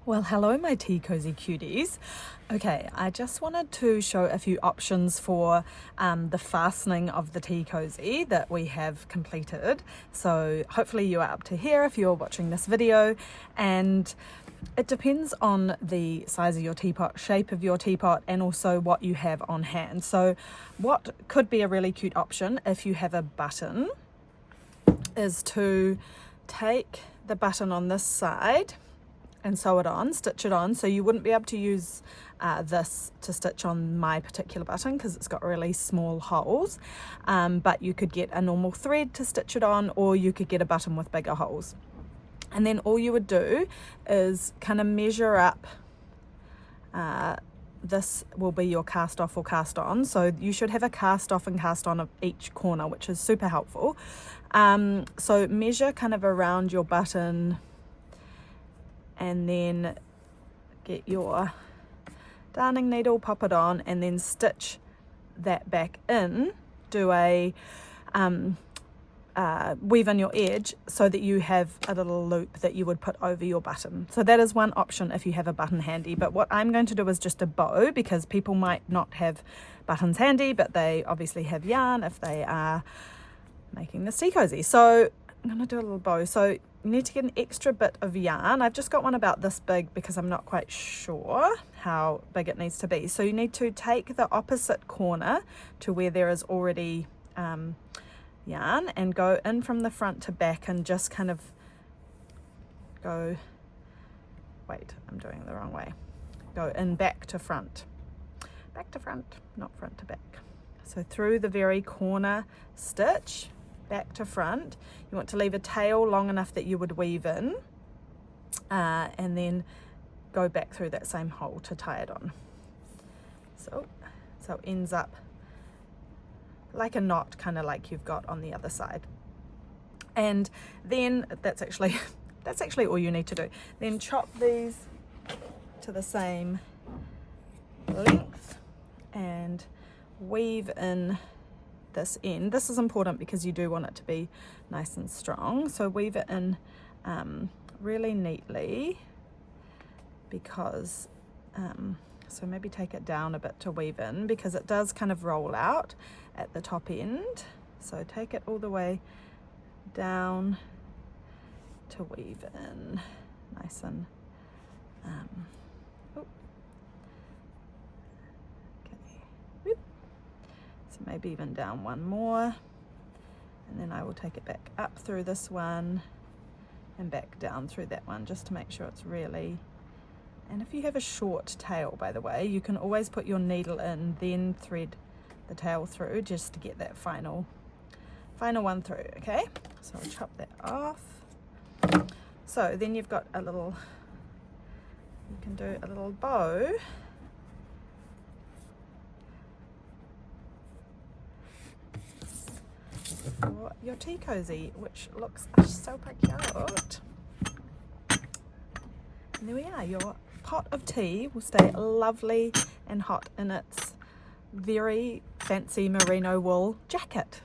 Well, hello, my tea cozy cuties. Okay, I just wanted to show a few options for the fastening of the tea cozy that we have completed. So hopefully you are up to here if you're watching this video, and it depends on the size of your teapot, shape of your teapot, and also what you have on hand. So what could be a really cute option if you have a button is to take the button on this side and sew it on, stitch it on. So you wouldn't be able to use this to stitch on my particular button because it's got really small holes, but you could get a normal thread to stitch it on, or you could get a button with bigger holes. And then all you would do is kind of measure up. This will be your cast off or cast on, so you should have a cast off and cast on of each corner, which is super helpful. So measure kind of around your button, and then get your darning needle, pop it on, and then stitch that back in. Do a weave in your edge so that you have a little loop that you would put over your button. So that is one option if you have a button handy, but what I'm going to do is just a bow, because people might not have buttons handy, but they obviously have yarn if they are making this tea cozy. So I'm going to do a little bow. So you need to get an extra bit of yarn. I've just got one about this big because I'm not quite sure how big it needs to be. So you need to take the opposite corner to where there is already yarn and go in from the front to back and just kind of go, wait, I'm doing it the wrong way. Go in back to front, not front to back. So through the very corner stitch, back to front. You want to leave a tail long enough that you would weave in, and then go back through that same hole to tie it on. So it ends up like a knot, kind of like you've got on the other side. And then that's actually all you need to do. Then chop these to the same length and weave in this end. This is important because you do want it to be nice and strong, so weave it in really neatly, because so maybe take it down a bit to weave in, because it does kind of roll out at the top end. So take it all the way down to weave in nice and so maybe even down one more, and then I will take it back up through this one and back down through that one, just to make sure it's really. And if you have a short tail, by the way, you can always put your needle in, then thread the tail through just to get that final one through. Okay, so I'll chop that off. So then you've got you can do a little bow. For your tea cozy, which looks super cute. And there we are. Your pot of tea will stay lovely and hot in its very fancy merino wool jacket.